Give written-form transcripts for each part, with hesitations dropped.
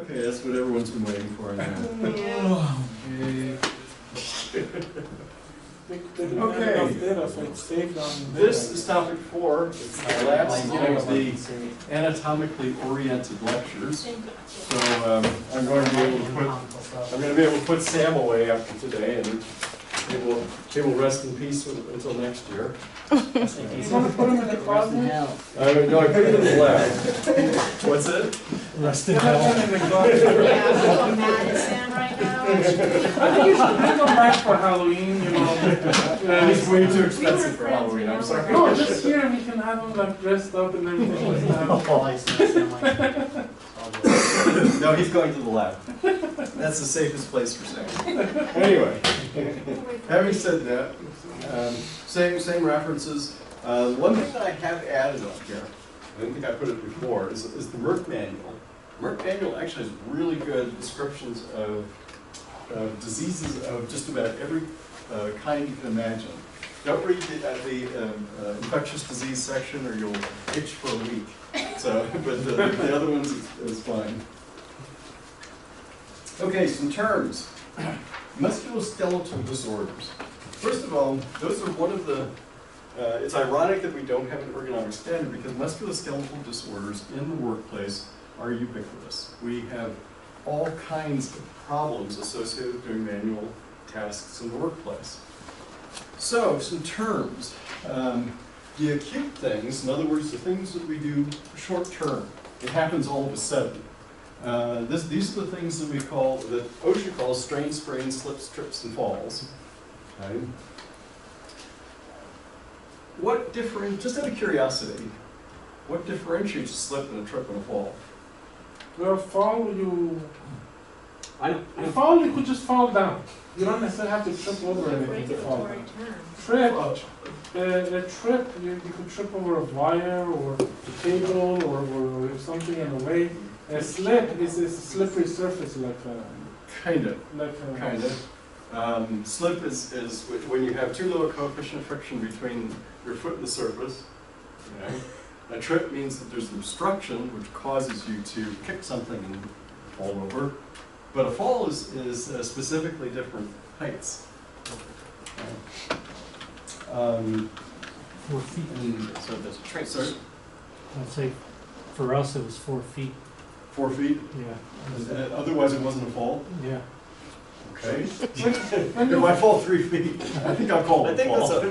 Okay, that's what everyone's been waiting for now. Okay. This is topic 4. It's the last of the anatomically oriented lectures. So I'm going to be able to put Sam away after today, and he will rest in peace until next year. You want to put him in the closet? No, I put it in the lab. What's it? Rest in hell. Yeah, I'm mad at Sam right now. I think you should bring him back for Halloween, you know. It's way too expensive for Halloween, I'm sorry. No, just here we can have him like dressed up and everything like that. No, he's going to the lab. That's the safest place for Sam. Anyway, having said that, same references. One thing that I have added up here, I didn't think I put it before, is the Merck manual. Merck manual actually has really good descriptions of diseases of just about every kind you can imagine. Don't read the infectious disease section or you'll itch for a week. So, but the other ones is fine. Okay, some terms. Musculoskeletal disorders. First of all, those are one of the, it's ironic that we don't have an ergonomic standard because musculoskeletal disorders in the workplace are ubiquitous. We have all kinds of problems associated with doing manual tasks in the workplace. So, some terms. The acute things, in other words, the things that we do short term, it happens all of a sudden. These are the things that that OSHA calls strain, sprains, slips, trips, and falls. Okay. Just out of curiosity, what differentiates a slip and a trip and a fall? Well, you could just fall down. You don't necessarily have to trip over anything to fall down. Trip, a trip, you could trip over a wire or a cable or something in the way. A slip is a slippery surface like Kind of. Slip is when you have too low a coefficient of friction between your foot and the surface. Okay. A trip means that there's an obstruction which causes you to kick something and fall over. But a fall is specifically different heights. Okay. 4 feet. So that's a trace. Sorry? I'd say for us it was 4 feet. 4 feet? Yeah. Otherwise it wasn't a fall? Yeah. Okay. If I fall 3 feet, I think I'll call it a fall. Well, that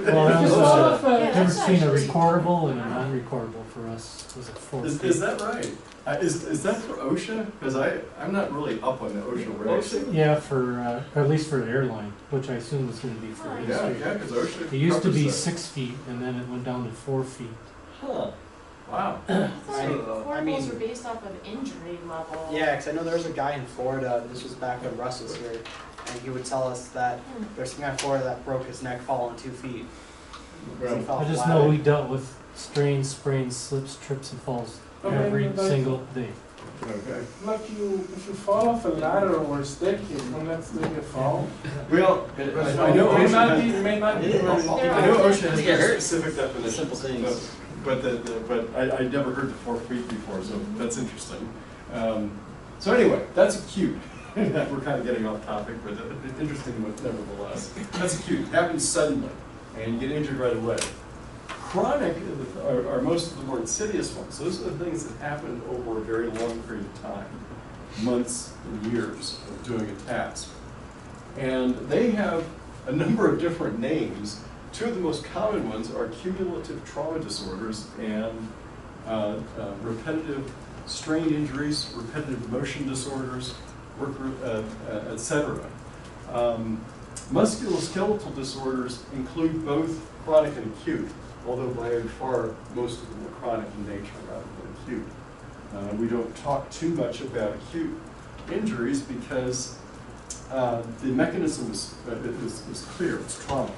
was difference between a recordable and an unrecordable for us was at 4 feet. Is that right? Is that for OSHA? Because I'm not really up on the OSHA regs. Yeah, for at least for the airline, which I assume was going to be for industry. Yeah, because OSHA. It used to be 6 feet, and then it went down to 4 feet. Huh. Wow. Portables were based off of injury level. Yeah, because I know there was a guy in Florida, this was back when Russ was here, and he would tell us that there's some guy in Florida that broke his neck falling 2 feet. Well, I just know we dealt with strains, sprains, slips, trips, and falls every single day. Okay. Like if you fall off a ladder or a staircase, won't that still be a fall? Well, I know OSHA may not be I know OSHA has very specific definitions, but I never heard the 4 feet before, so that's interesting. So anyway, that's acute. We're kind of getting off topic, but interesting nevertheless. That's acute. It happens suddenly, and you get injured right away. Chronic are most of the more insidious ones. Those are the things that happen over a very long period of time, months and years of doing a task. And they have a number of different names. Two of the most common ones are cumulative trauma disorders and repetitive strain injuries, repetitive motion disorders, etc. Musculoskeletal disorders include both chronic and acute, although by far most of them are chronic in nature rather than acute. We don't talk too much about acute injuries because the mechanism is clear, it's trauma.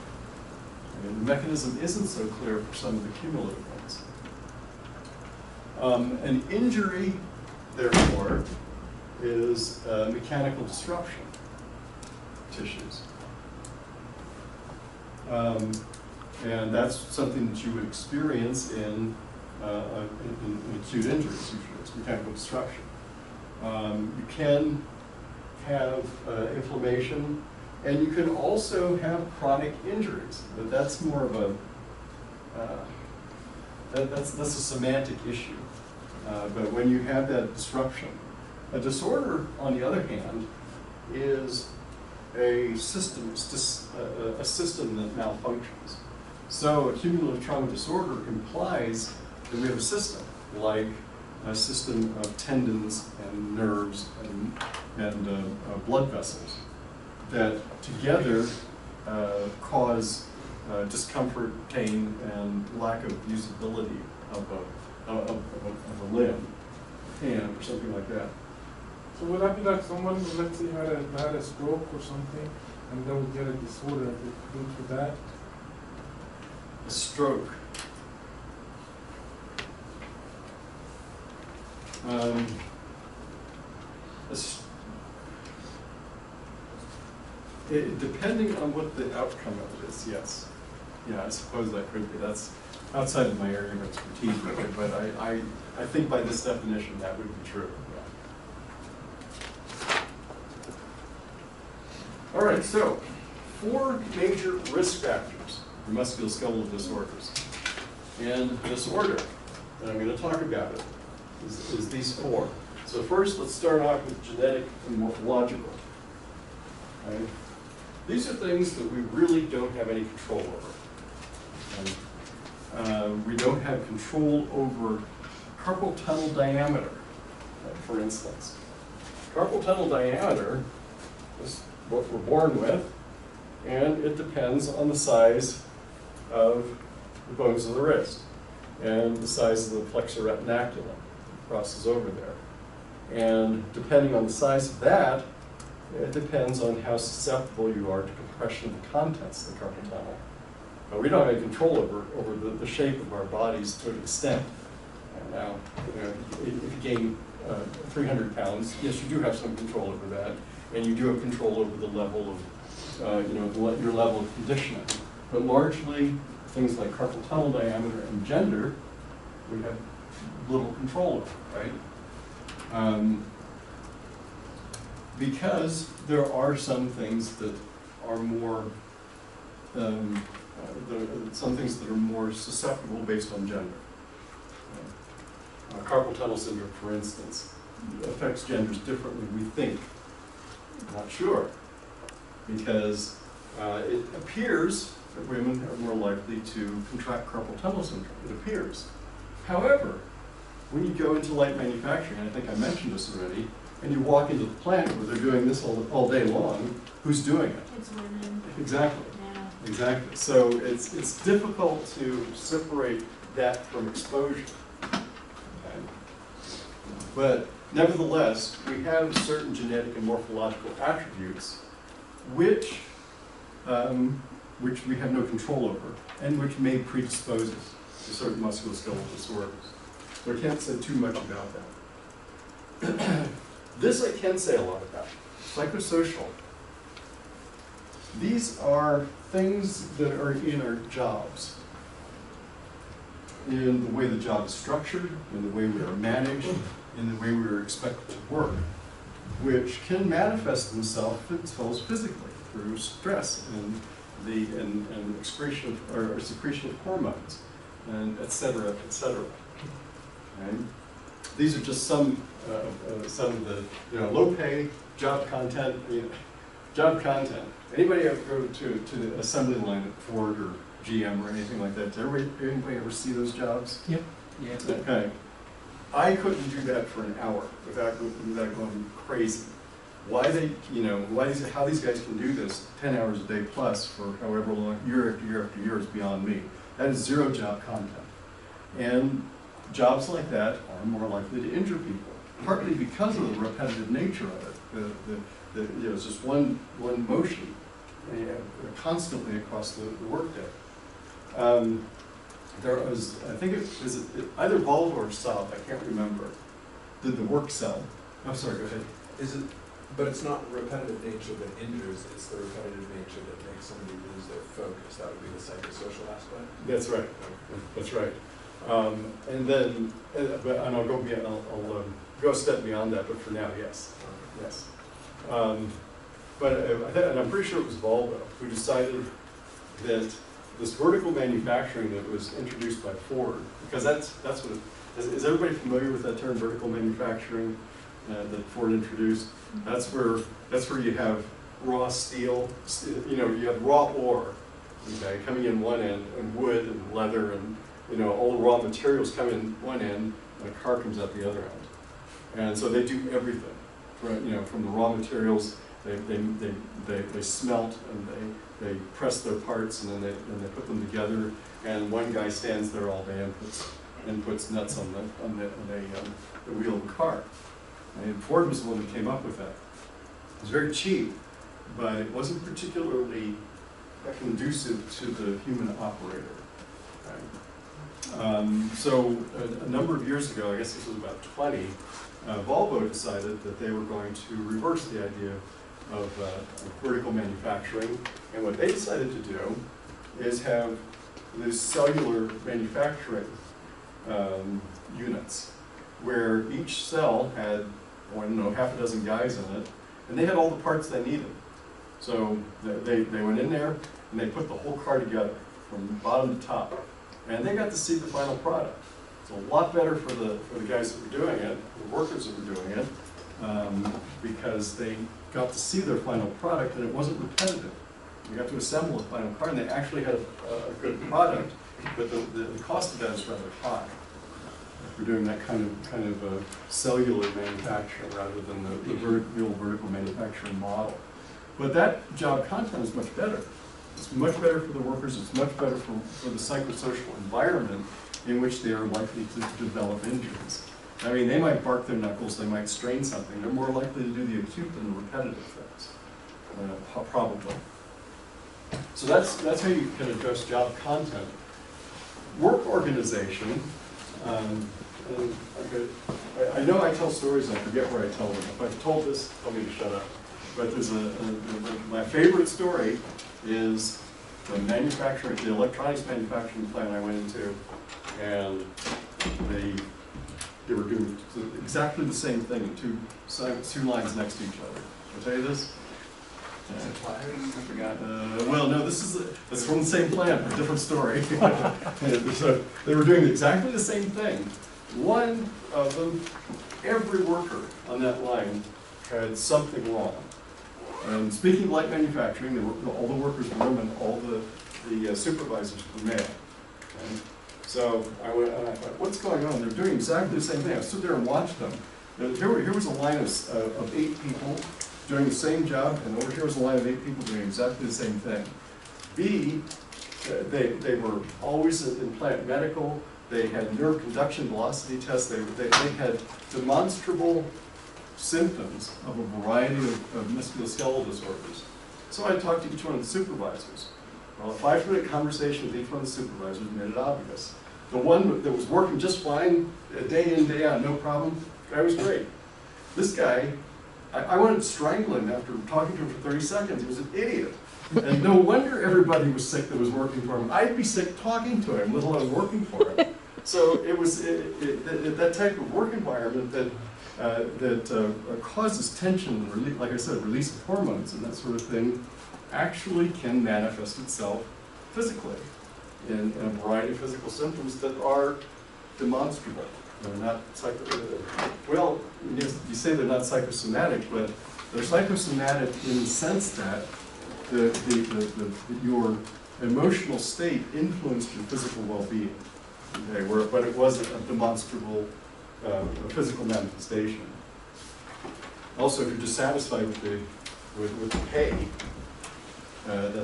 And the mechanism isn't so clear for some of the cumulative ones. An injury, therefore, is mechanical disruption tissues. And that's something that you would experience in acute injuries, usually. It's mechanical disruption. You can have inflammation, and you can also have chronic injuries. But that's more of a that's a semantic issue. But when you have that disruption, a disorder, on the other hand, is a system that malfunctions. So a cumulative trauma disorder implies that we have a system, like a system of tendons and nerves and blood vessels that together cause discomfort, pain, and lack of usability of a limb, hand, or something like that. So would that be like someone, let's say, had a stroke or something, and they would get a disorder due to that? A stroke. Depending on what the outcome of it is, yes. Yeah, I suppose that could be. That's outside of my area of expertise, but I think by this definition that would be true. Yeah. All right, so 4 major risk factors for musculoskeletal disorders. And the disorder that I'm going to talk about it is these 4. So first, let's start off with genetic and morphological. Right? These are things that we really don't have any control over. We don't have control over carpal tunnel diameter, for instance. Carpal tunnel diameter is what we're born with, and it depends on the size of the bones of the wrist and the size of the flexor retinaculum that crosses over there. And depending on the size of that, it depends on how susceptible you are to compression of the contents of the carpal tunnel. We don't have any control over the shape of our bodies to an extent. And now, if you gain 300 pounds, yes, you do have some control over that, and you do have control over the level of, your level of conditioning. But largely, things like carpal tunnel diameter and gender, we have little control over, right? Because there are some things that are more some things that are more susceptible based on gender. Carpal tunnel syndrome, for instance, affects genders differently, we think. Not sure. Because it appears that women are more likely to contract carpal tunnel syndrome. It appears. However, when you go into light manufacturing, and I think I mentioned this already, and you walk into the plant where they're doing this all day long, who's doing it? It's women. Exactly. Yeah. Exactly. So it's difficult to separate that from exposure. Okay. But nevertheless, we have certain genetic and morphological attributes which we have no control over and which may predispose us to certain musculoskeletal disorders. So I can't say too much about that. This I can say a lot about. Psychosocial. These are things that are in our jobs, in the way the job is structured, in the way we are managed, in the way we are expected to work, which can manifest themselves physically through stress and the excretion or secretion of hormones, and et cetera, et cetera. Right? These are just some of the low pay job content. Job content. Anybody ever go to the assembly line at Ford or GM or anything like that? Did anybody ever see those jobs? Yep. Yeah. Okay. I couldn't do that for an hour without going crazy. How these guys can do this 10 hours a day plus for however long, year after year after year, is beyond me. That is zero job content. And jobs like that are more likely to injure people, partly because of the repetitive nature of it. It's just one motion constantly across the workday. There was, I think it was either Volvo or Saab, I can't remember, did the work cell. I'm sorry, go ahead. But it's not repetitive nature that injures, it's the repetitive nature that makes somebody lose their focus. That would be the psychosocial aspect. That's right. That's right. And I'll go beyond. I'll go a step beyond that, but for now, yes. Yes. And I'm pretty sure it was Volvo who decided that this vertical manufacturing that was introduced by Ford, because that's what is everybody familiar with that term, vertical manufacturing, that Ford introduced? That's where you have raw steel, you have raw ore, okay, coming in one end, and wood and leather and all the raw materials come in one end, and a car comes out the other end. And so they do everything, from the raw materials. They smelt and they press their parts, and then they put them together. And one guy stands there all day and puts nuts on the wheel of the car. And Ford was the one that came up with that. It was very cheap, but it wasn't particularly conducive to the human operator. Right? So a number of years ago, I guess this was about 20, Volvo decided that they were going to reverse the idea of vertical manufacturing, and what they decided to do is have these cellular manufacturing units, where each cell had, half a dozen guys in it, and they had all the parts they needed. So they went in there and they put the whole car together from bottom to top, and they got to see the final product. It's a lot better for the guys that were doing it, the workers that were doing it, because they got to see their final product, and it wasn't repetitive. They got to assemble a final car, and they actually had a good product, but the cost of that is rather high. We're doing that kind of cellular manufacturing rather than the real vertical manufacturing model. But that job content is much better. It's much better for the workers. It's much better for the psychosocial environment in which they are likely to develop injuries. I mean, they might bark their knuckles, they might strain something. They're more likely to do the acute than the repetitive things, probably. So that's how you can address job content. Work organization. I know I tell stories, I forget where I tell them. If I've told this, tell me to shut up. But there's my favorite story is the electronics manufacturing plant I went into, and they were doing exactly the same thing in two lines next to each other. Did I tell you this? I forgot. Well, no, this is from the same plant, a different story. So they were doing exactly the same thing. One of them, every worker on that line had something wrong. And speaking of light manufacturing, all the workers were women, all the supervisors were male. Okay? So I went and I thought, what's going on? They're doing exactly the same thing. I stood there and watched them. Here was a line of 8 people doing the same job, and over here was a line of 8 people doing exactly the same thing. B, they were always in plant medical. They had nerve conduction velocity tests. They had demonstrable symptoms of a variety of musculoskeletal disorders. So I talked to each one of the supervisors. Well, a 5-minute conversation with each one of the supervisors made it obvious. The one that was working just fine, day in, day out, no problem, the guy was great. This guy, I wanted to strangle him after talking to him for 30 seconds. He was an idiot. And no wonder everybody was sick that was working for him. I'd be sick talking to him, let alone working for him. So it was that type of work environment that causes tension and, like I said, release of hormones and that sort of thing actually can manifest itself physically in a variety of physical symptoms that are demonstrable. They're not well, you say they're not psychosomatic, but they're psychosomatic in the sense that your emotional state influenced your physical well-being. Okay, but it wasn't a demonstrable physical manifestation. Also, if you're dissatisfied with the pay, that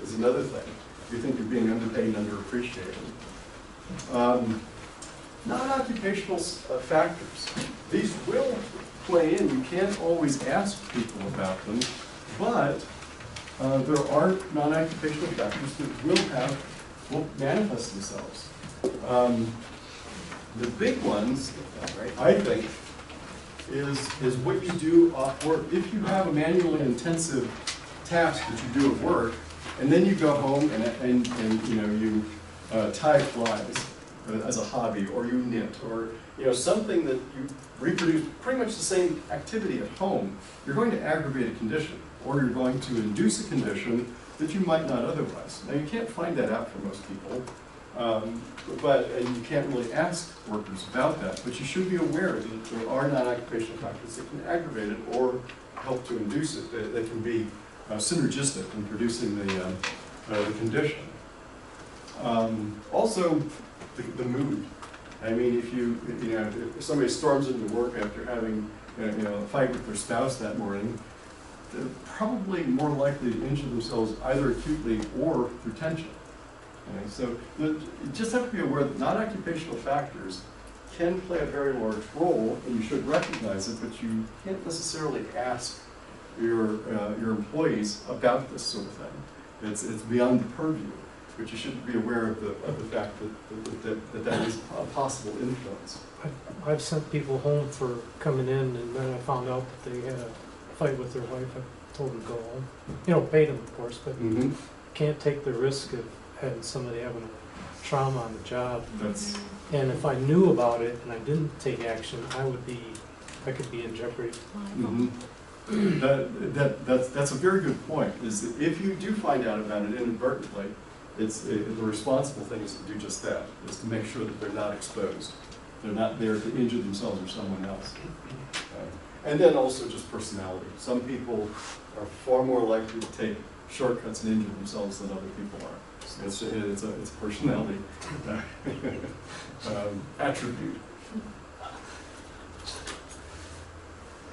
is another thing. If you think you're being underpaid and underappreciated. Non-occupational factors. These will play in. You can't always ask people about them, but there are non-occupational factors that will manifest themselves. The big ones, I think, is what you do off work. If you have a manually intensive task that you do at work, and then you go home and you tie flies, as a hobby, or you knit, or something that you reproduce pretty much the same activity at home, you're going to aggravate a condition, or you're going to induce a condition that you might not otherwise. Now, you can't find that out for most people, and you can't really ask workers about that, but you should be aware that there are non-occupational factors that can aggravate it or help to induce it. They can be synergistic in producing the condition. Also, the mood. I mean, if somebody storms into work after having a fight with their spouse that morning, they're probably more likely to injure themselves either acutely or through tension. Okay? So you just have to be aware that non-occupational factors can play a very large role, and you should recognize it, but you can't necessarily ask your employees about this sort of thing. It's beyond the purview, but you should be aware of the fact that is a possible influence. I've sent people home for coming in, and then I found out that they had a fight with their wife. I told them to go home. Paid them, of course, but can't take the risk of having somebody having a trauma on the job. And if I knew about it and I didn't take action, I could be in jeopardy. That's a very good point. Is that if you do find out about it inadvertently, the responsible thing is to do just that, is to make sure that they're not exposed. They're not there to injure themselves or someone else. And then also just personality. Some people are far more likely to take shortcuts and injure themselves than other people are. It's a personality attribute.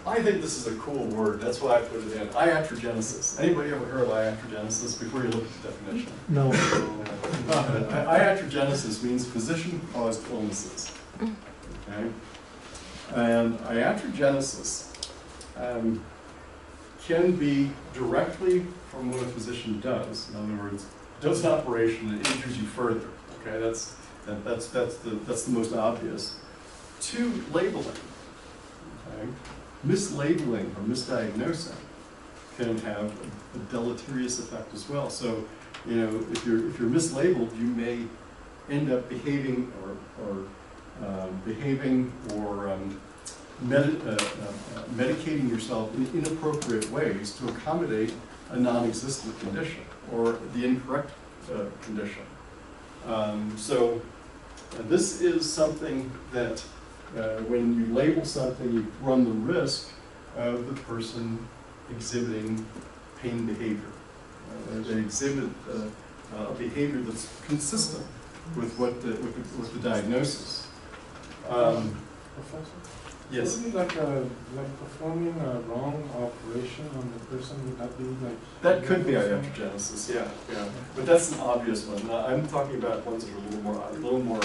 I think this is a cool word. That's why I put it in. Iatrogenesis. Anybody ever heard of iatrogenesis before you look at the definition? No. Iatrogenesis means physician-caused illnesses. Okay? And iatrogenesis can be directly from what a physician does. In other words, does an operation that injures you further. Okay, that's the most obvious. To labeling. Okay? Mislabeling or misdiagnosing can have a deleterious effect as well. So, if you're mislabeled, you may end up behaving medicating yourself in inappropriate ways to accommodate a non-existent condition or the incorrect condition. So this is something that when you label something, you run the risk of the person exhibiting pain behavior. They exhibit a behavior that's consistent with the diagnosis. Professor? Yes. Would it be like performing a wrong operation on the person? Would that be like? That could be iatrogenesis, yeah. But that's an obvious one. I'm talking about ones that are a little more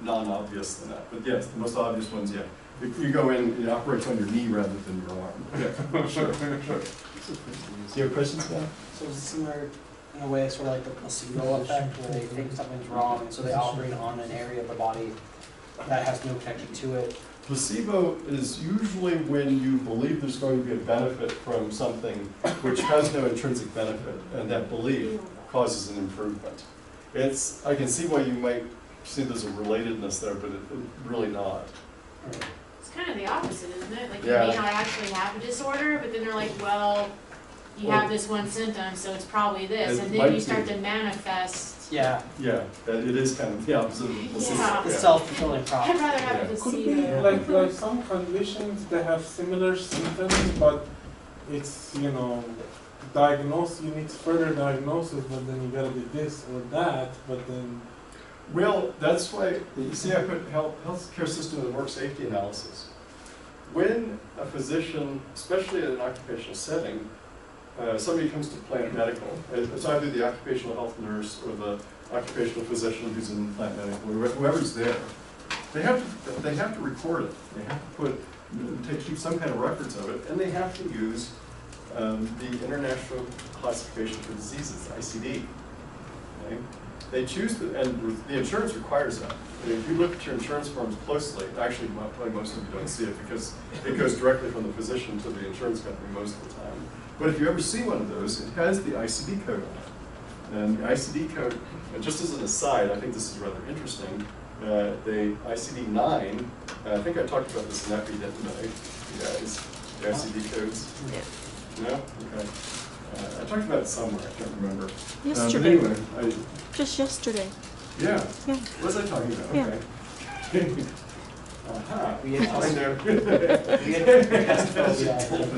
non-obvious than that. But yes, the most obvious ones, yeah. If you go in, it operates on your knee rather than your arm. Yeah, sure. Do you have questions, Scott? So it's similar in a way, sort of like the placebo effect, where they think something's wrong, and so they operate on an area of the body that has no connection to it. Placebo is usually when you believe there's going to be a benefit from something which has no intrinsic benefit, and that belief causes an improvement. I can see why you might see there's a relatedness there, but it's really not. It's kind of the opposite, isn't it? Like, Yeah. you may not actually have a disorder, but then they're like, well, you have this one symptom, so it's probably this, It and might then you be. start to manifest. Yeah, Yeah, it is kind of the opposite of placebo. Yeah. the self-fulfilling I'd prophecy. rather have Yeah. a Could it be placebo. like some conditions that have similar symptoms, but it's, diagnosed, you need further diagnosis, but then you gotta do this or that, but then. Well, that's why, you see, I put healthcare system and work safety analysis. When a physician, especially in an occupational setting, somebody comes to Plant Medical, it's either the occupational health nurse or the occupational physician who's in Plant Medical, or whoever's there, they have to record it. They have to keep some kind of records of it, and they have to use the International Classification for Diseases, ICD. Okay? They choose, and the insurance requires that. And if you look at your insurance forms closely, actually probably most of you don't see it because it goes directly from the physician to the insurance company most of the time. But if you ever see one of those, it has the ICD code on it. And the ICD code, and just as an aside, I think this is rather interesting. The ICD-9, I think I talked about this in Epi, didn't I, you guys? The ICD codes? No. No? Okay. I talked about it somewhere, I can't remember. Yesterday. But anyway, Just yesterday. yeah. Yeah. What was I talking about? Yeah. Okay. Aha. We had I know. We had test You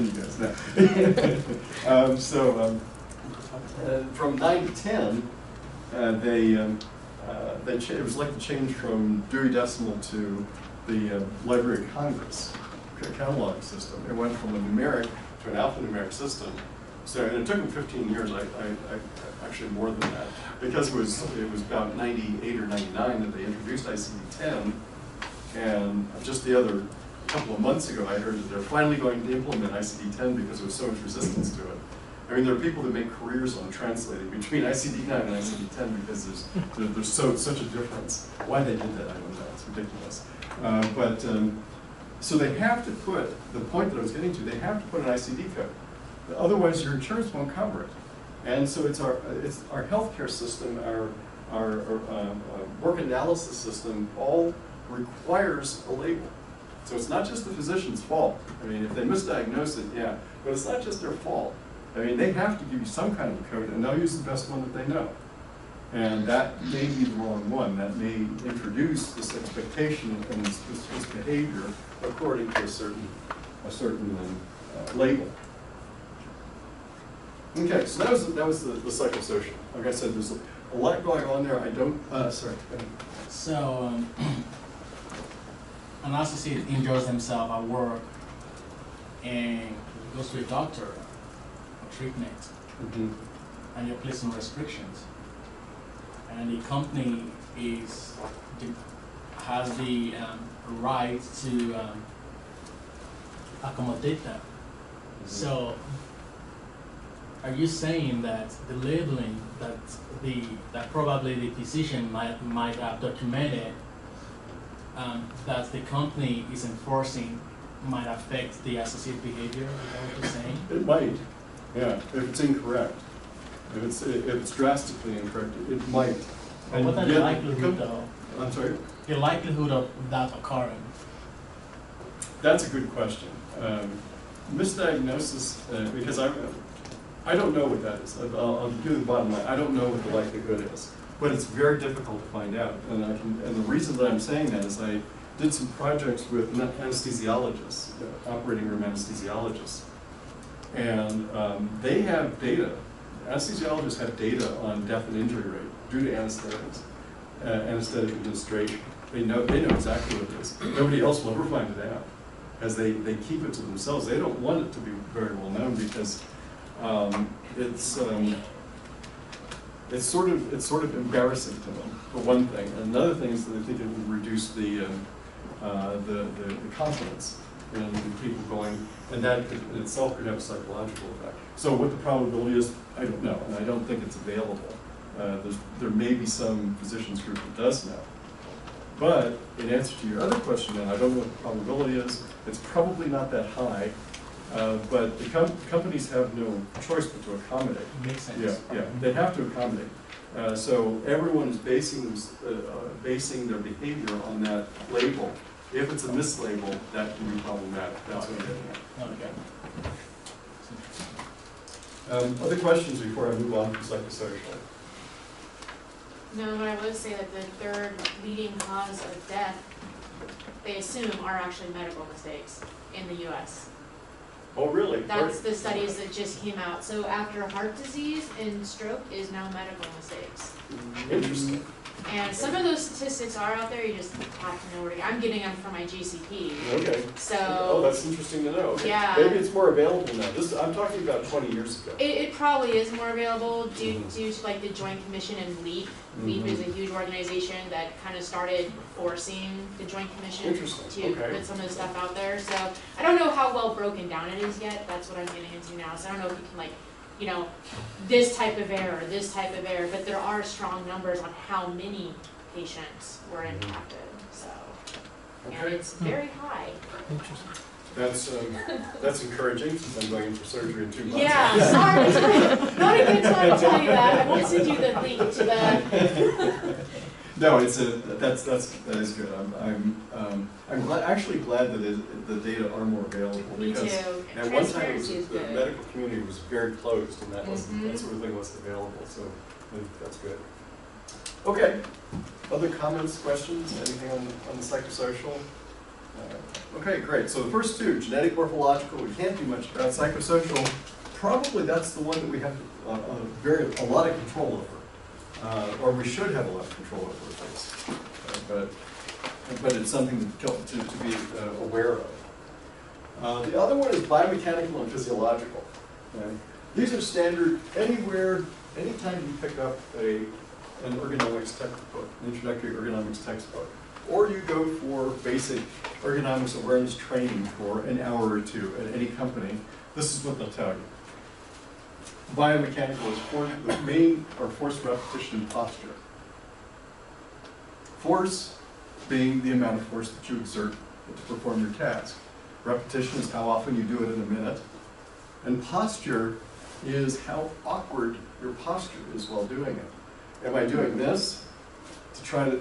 guys know. From 9 to 10, it was like the change from Dewey Decimal to the Library of Congress catalog system. It went from a numeric to an alphanumeric system. So, and it took them 15 years, I actually more than that, because it was about 98 or 99 that they introduced ICD-10, and just the other couple of months ago I heard that they're finally going to implement ICD-10 because there was so much resistance to it. I mean, there are people that make careers on translating between ICD-9 and ICD-10 because there's such a difference. Why they did that, I don't know, it's ridiculous. So they have to put, the point that I was getting to, they have to put an ICD code. Otherwise, your insurance won't cover it. And so it's our healthcare system, our work analysis system, all requires a label. So it's not just the physician's fault. I mean, if they misdiagnose it, yeah, but it's not just their fault. I mean, they have to give you some kind of a code, and they'll use the best one that they know. And that may be the wrong one. That may introduce this expectation and this behavior according to a certain label. Okay, so that was the psychosocial. Like I said, there's a lot going on there. I don't. Sorry. So, an associate injures himself at work and goes to a doctor for treatment, and you're placing restrictions, and the company has the right to accommodate that. So, are you saying that the labeling that probably the physician might have documented that the company is enforcing might affect the associate behavior? Is that what you're saying? It might, yeah, if it's incorrect. If it's drastically incorrect, it might. But what are the likelihood though? I'm sorry? The likelihood of that occurring? That's a good question. Misdiagnosis, because I don't know what that is. I'll give you the bottom line. I don't know what the likelihood is, but it's very difficult to find out. And the reason that I'm saying that is I did some projects with anesthesiologists, operating room anesthesiologists, and they have data. Anesthesiologists have data on death and injury rate due to anesthetics, anesthetic administration. They know exactly what it is. Nobody else will ever find it out, as they keep it to themselves. They don't want it to be very well known because it's sort of embarrassing to them, for one thing. And another thing is that they think it would reduce the confidence in people going, and that in itself could have a psychological effect. So what the probability is, I don't know, and I don't think it's available. There may be some physicians group that does know. But in answer to your other question, then, I don't know what the probability is. It's probably not that high. But the companies have no choice but to accommodate. Makes sense. Yeah, they have to accommodate. So everyone is basing their behavior on that label. If it's a mislabel, that can be problematic. That's what I'm getting at. Okay. Other questions before I move on to psychosocial? No, but I would say that the third leading cause of death, they assume, are actually medical mistakes in the U.S. Oh, really? That's the studies that just came out. So after heart disease and stroke is now medical mistakes. Interesting. And some of those statistics are out there, you just have to know where to go. I'm getting them from my GCP. Okay. So. Oh, that's interesting to know. Okay. Yeah. Maybe it's more available now. I'm talking about 20 years ago. It probably is more available due to like the Joint Commission and LEAP. LEAP is a huge organization that kind of started forcing the Joint Commission to put some of the stuff out there. So I don't know how well broken down it is yet. That's what I'm getting into now. So I don't know if you can this type of error, but there are strong numbers on how many patients were impacted. So, and it's very high. Interesting. That's encouraging, since I'm going in for surgery in 2 months. Yeah, sorry, not a good time to tell you that. I won't send you the link to the. No, that is good. I'm actually glad that the data are more available. Me because too. at one time, Transparency is the good. medical community was very closed, and that wasn't, Mhm. that sort of thing wasn't available, so I think that's good. Okay, other comments, questions, anything on the psychosocial? Okay, great. So the first two, genetic, morphological, we can't do much about. Psychosocial, probably that's the one that we have a lot of control over, or we should have a lot of control over at least. But it's something to be aware of. The other one is biomechanical and physiological. Okay? These are standard anywhere, anytime you pick up an ergonomics textbook, an introductory ergonomics textbook, or you go for basic ergonomics awareness training for an hour or two at any company, this is what they'll tell you. Biomechanical is the main or force, repetition, and posture. Force being the amount of force that you exert to perform your task. Repetition is how often you do it in a minute. And posture is how awkward your posture is while doing it. Am I doing this to try to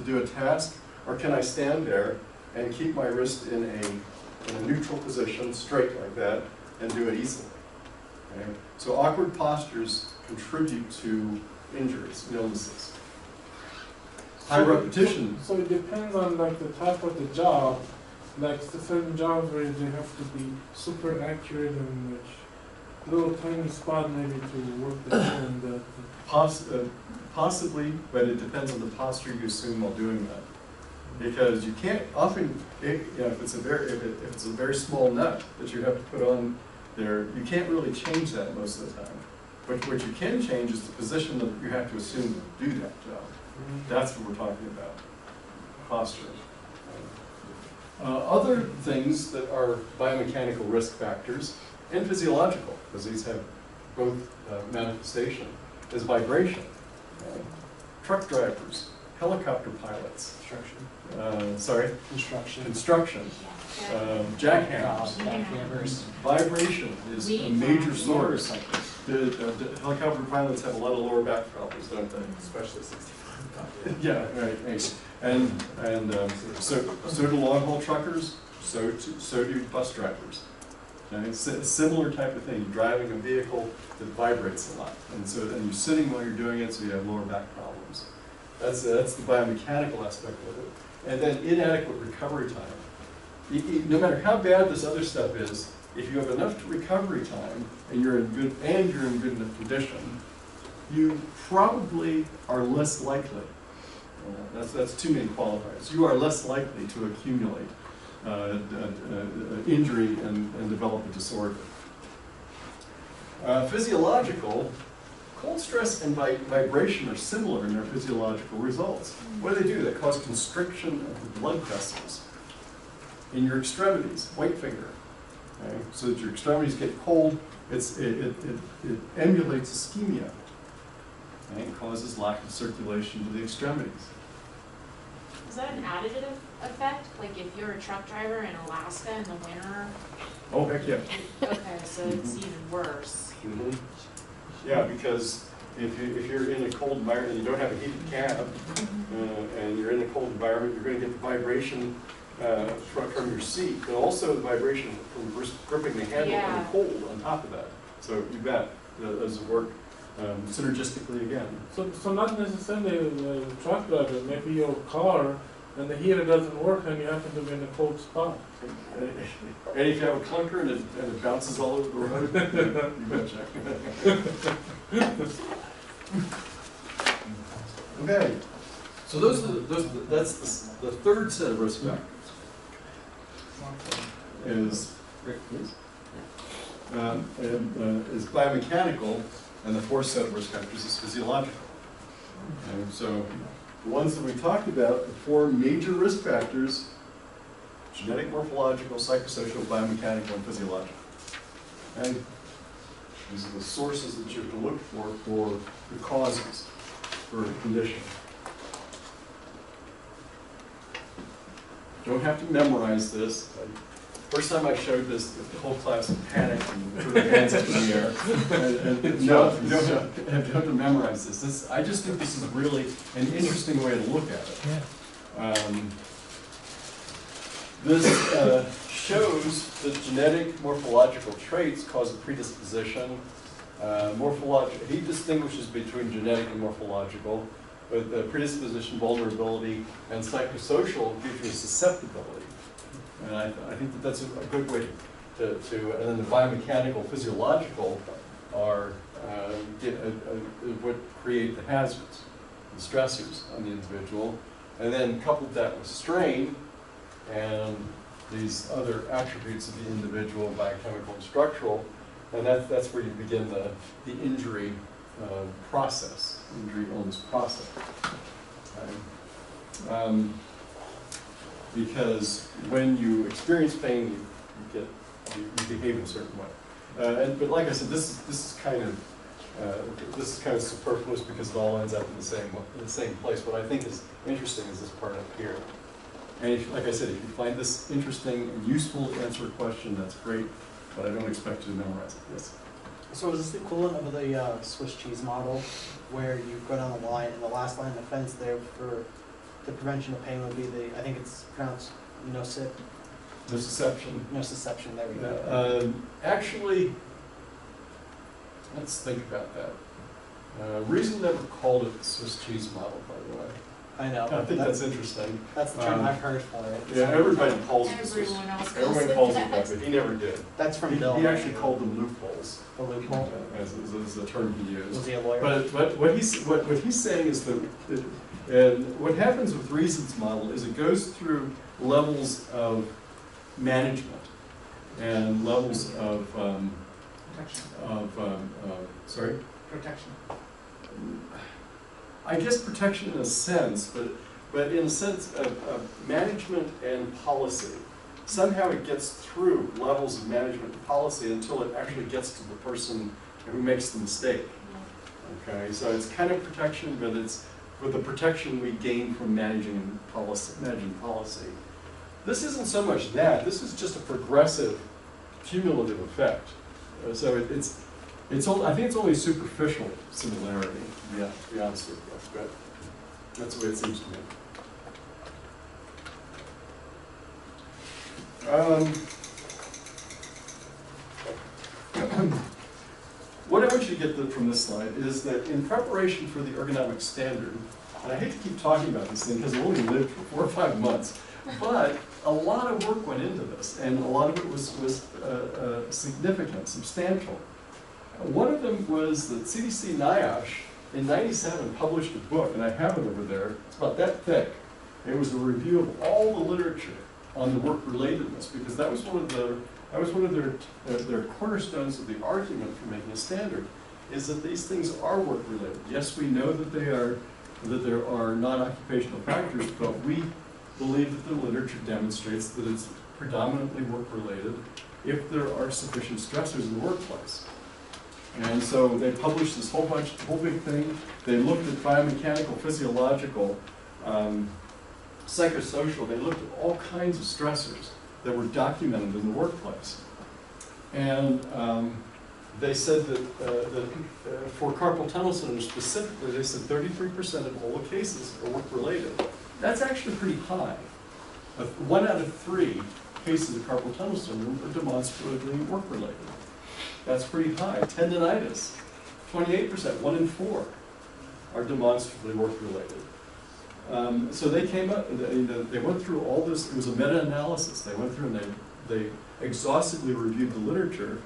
do a task, or can I stand there and keep my wrist in a neutral position, straight like that, and do it easily? Okay? So awkward postures contribute to injuries and illnesses. High repetition. So it depends on like the type of the job. Like certain jobs where they have to be super accurate and like little tiny spot maybe to work the and Possibly, but it depends on the posture you assume while doing that. Because you can't often, if it's a very small nut that you have to put on there, you can't really change that most of the time. But what you can change is the position that you have to assume to do that job. That's what we're talking about, posture. Other things that are biomechanical risk factors and physiological, because these have both manifestation, is vibration. Truck drivers, helicopter pilots, construction, jackhammers. Vibration is a major source. The helicopter pilots have a lot of lower back problems, don't they? Especially 65. Yeah, right. And so do long haul truckers. So do bus drivers. And it's a similar type of thing. You're driving a vehicle that vibrates a lot, and you're sitting while you're doing it, so you have lower back problems. That's the biomechanical aspect of it. And then inadequate recovery time. No matter how bad this other stuff is, if you have enough recovery time and you're in good enough condition, you probably are less likely. That's too many qualifiers. You are less likely to accumulate injury and develop a disorder. Physiological, cold stress and vibration are similar in their physiological results. What do? They cause constriction of the blood vessels in your extremities, white finger. Okay? So that your extremities get cold, it emulates ischemia. Okay? It causes lack of circulation to the extremities. Is that an additive effect? Like if you're a truck driver in Alaska in the winter? Oh, heck yeah. Okay, so it's even worse. Mm-hmm. Yeah, because if you're in a cold environment and you don't have a heated cab, and you're in a cold environment, you're going to get the vibration from your seat, but also the vibration from gripping the handle and the cold on top of that. So you bet, those work synergistically again. So not necessarily a truck driver, maybe your car and the heater doesn't work and you happen to be in a cold spot. And if you have a clunker and it bounces all over the road, you betcha. Okay, so that's the third set of risk factors. Is biomechanical, and the fourth set of risk factors is physiological. And so the ones that we talked about, the four major risk factors: genetic, morphological, psychosocial, biomechanical, and physiological. And these are the sources that you have to look for the causes for a condition. Don't have to memorize this. First time I showed this, the whole class panicked and threw their hands up in the air. And no, you don't have to memorize this. I just think this is really an interesting way to look at it. Yeah. This shows that genetic morphological traits cause a predisposition. He distinguishes between genetic and morphological, but the predisposition, vulnerability, and psychosocial gives you a susceptibility. And I think that that's a good way to and then the biomechanical, physiological are what create the hazards, the stressors on the individual. And then coupled that with strain and these other attributes of the individual, biochemical and structural, and that's where you begin the injury process, injury illness process. Okay. Because when you experience pain, you behave in a certain way. But like I said, this is kind of superfluous because it all ends up in the same place. What I think is interesting is this part up here. And like I said, if you find this interesting and useful to answer a question, that's great. But I don't expect you to memorize it. Yes. So is this the equivalent of the Swiss cheese model, where you go down the line and the last line of defense there for the prevention of pain would be I think it's pronounced nocip. Nociception. Nociception, there we go. Actually, let's think about that. Reason never called it the Swiss cheese model, by the way. I know. I think that's interesting. That's the term I've heard for it. Yeah, everybody calls it Everyone else Everyone calls it that, but he never did. That's from He Bill. actually called them loopholes. The loophole. As the term he used. Was he a lawyer? But what he's saying is that and what happens with Reason's model is it goes through levels of management and levels of Protection. I guess protection in a sense, but in a sense of management and policy. Somehow it gets through levels of management and policy until it actually gets to the person who makes the mistake. Okay, so it's kind of protection, but it's with the protection we gain from managing policy. This isn't so much that. This is just a progressive, cumulative effect. So I think it's only superficial similarity. Yeah, to be honest with you, but that's the way it seems to me. What I want you to get from this slide is that in preparation for the ergonomic standard, and I hate to keep talking about this thing because it only lived for 4 or 5 months, but a lot of work went into this, and a lot of it was significant, substantial. One of them was that CDC NIOSH in '97 published a book, and I have it over there. It's about that thick. It was a review of all the literature on the work relatedness, because that was one of their cornerstones of the argument for making a standard, is that these things are work related. Yes, we know that there are non-occupational factors, but we believe that the literature demonstrates that it's predominantly work related if there are sufficient stressors in the workplace. And so they published this whole big thing. They looked at biomechanical, physiological, psychosocial. They looked at all kinds of stressors that were documented in the workplace. And they said that for carpal tunnel syndrome specifically, they said 33% of all the cases are work-related. That's actually pretty high. 1 out of 3 cases of carpal tunnel syndrome are demonstrably work-related. That's pretty high. Tendinitis, 28%, 1 in 4 are demonstrably work-related. So they came up, they went through all this. It was a meta-analysis. They went through and they exhaustively reviewed the literature,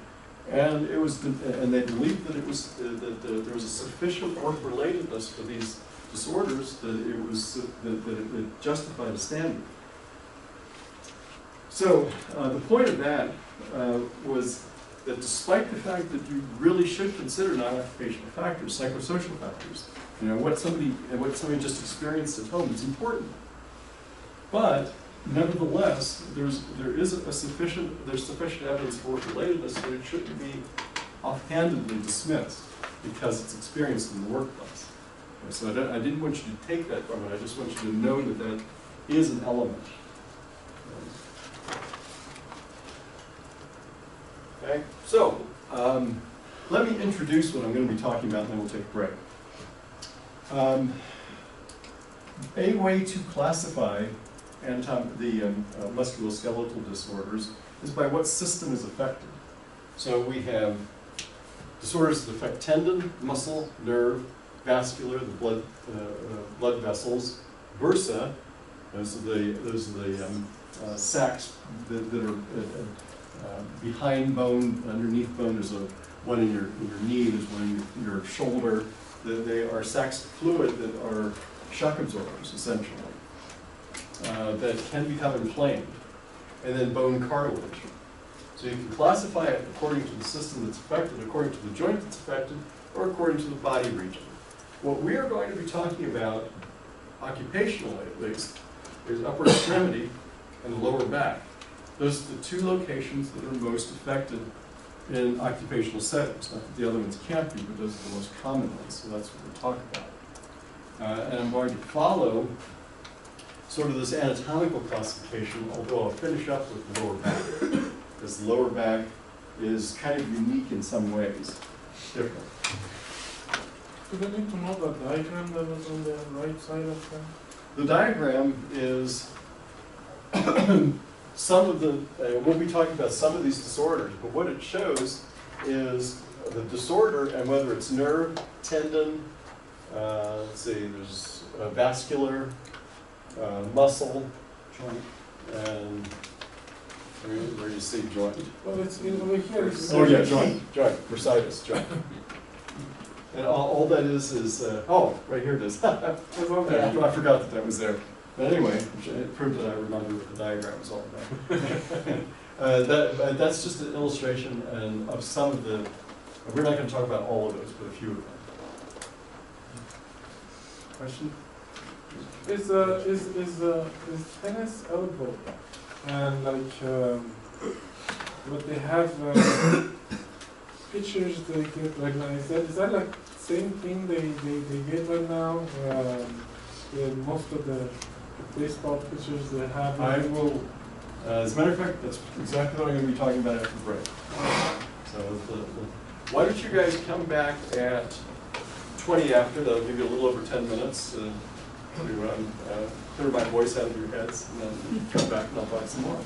and they believed that there was a sufficient work-relatedness for these disorders that it justified a standard. So the point of that was that despite the fact that you really should consider non-occupational factors, psychosocial factors, what somebody just experienced at home is important. But nevertheless, there's sufficient evidence for work-relatedness that it shouldn't be offhandedly dismissed because it's experienced in the workplace. So I didn't want you to take that from it. I just want you to know that that is an element. Okay, so let me introduce what I'm going to be talking about, and then we'll take a break. A way to classify the musculoskeletal disorders is by what system is affected. So we have disorders that affect tendon, muscle, nerve, vascular, the blood vessels, bursa. Those are the sacs that are behind bone, underneath bone. There's one in your knee. There's one in your shoulder. They are sacs of fluid that are shock absorbers, essentially, that can become inflamed. And then bone cartilage. So you can classify it according to the system that's affected, according to the joint that's affected, or according to the body region. What we are going to be talking about, occupationally at least, is upper extremity and the lower back. Those are the two locations that are most affected in occupational settings. Not that the other ones can't be, but those are the most common ones, so that's what we'll talk about. And I'm going to follow sort of this anatomical classification, although I'll finish up with the lower back. Because the lower back is kind of unique in some ways, different. Do they need to know the diagram that was on the right side of the... The diagram is some of the, we'll be talking about some of these disorders, but what it shows is the disorder and whether it's nerve, tendon, let's see, there's vascular, muscle, joint, and where do you see joint? Well, it's over here. Oh yeah, joint, bursitis, joint. And all that is oh, right here it is. I forgot that was there. But anyway, it proved that I remember what the diagram was all about. That's just an illustration of some of the, we're not going to talk about all of those, but a few of them. Question? Is tennis elbow and what they have pictures they get right now, is that like same thing they get right now? Most of the baseball pitchers they have. I will, as a matter of fact, that's exactly what I'm going to be talking about after the break. So why don't you guys come back at 20 after, that'll give you a little over 10 minutes to clear my voice out of your heads, and then come back and I'll talk some more.